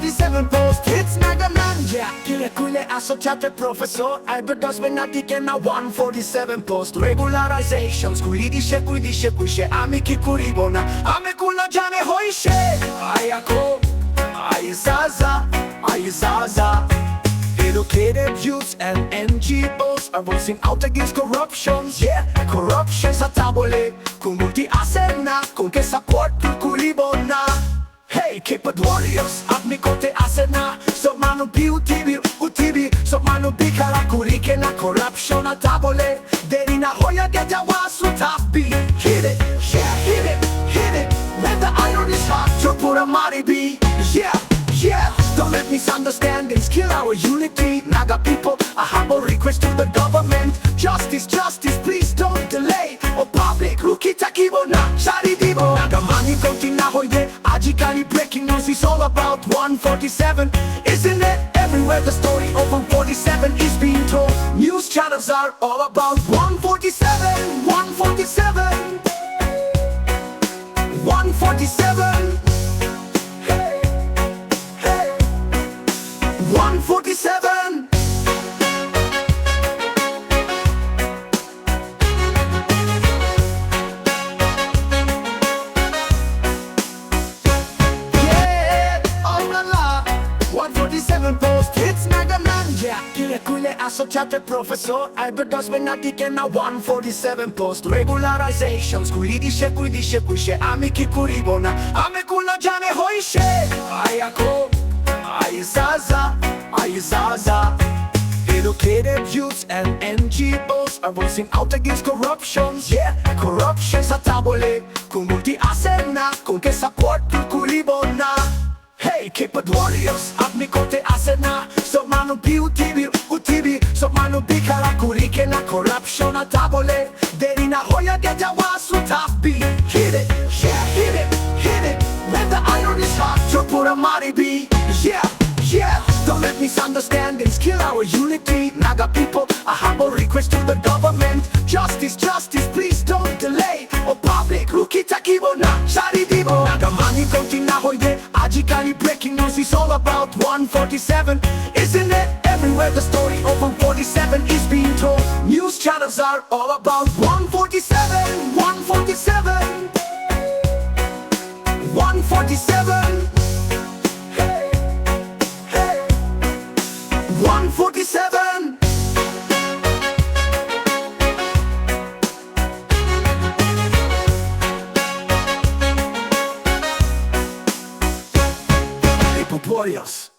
147 post hits Nagaland. Yeah, kile kule associate professor Albertos Venati na 147 post regularizations kuidishe kuishe amiki kuribona amekula jane hoishe ayako aizaza educated youths and NGOs are voicing out against corruption. Yeah, corruption sa tabole kung multi asena kung ke support kulibona. Hey, K-pop warriors, at mi kote asena. So manu utibi, so manu bikara kurike na corruption na tabole. Deri na hoya geja wasu tapi. Hit it, yeah, hit it. Let the iron is hot, pura maribi. Yeah, don't let misunderstandings kill our unity. Naga people, a humble request to the government. Justice, please don't delay. O public, rukita kibo na shari dibo. Nagamani konti na hoide, ajikali breaking news is all about 147. Isn't it? Everywhere the story of 147 is being told. News channels are all about 147, 147, 147. 147. Yeah, oh la la 147 post hits Nagaland. Yeah, kule associate professor Albertos Venati na 147 post regularizations kuidishe kuishe amiki kuribona amekula jane hoishe ayako Aizaza. Educated youths and NGOs are voicing out against corruption. Yeah, corruption sa tabole kung multi asena kung ke support kulibona. Hey, K-pop warriors, at mi kote asena. So manu utibi, so manu bikara kurike na corruption na tabole. Deri na hoya geja wasu tapi. Hit it, yeah, hit it. Let the iron is hot, pura maribi. Yeah, don't let misunderstandings kill our unity. Naga people, a humble request to the government. Justice, please don't delay. O public, rukita kibo na shari dibo. Nagamani konti na hoide, ajikali breaking news is all about 147. Isn't it? Everywhere the story of 147 is being told. News channels are all about 147, 147, 147. 147. K-pop warriors.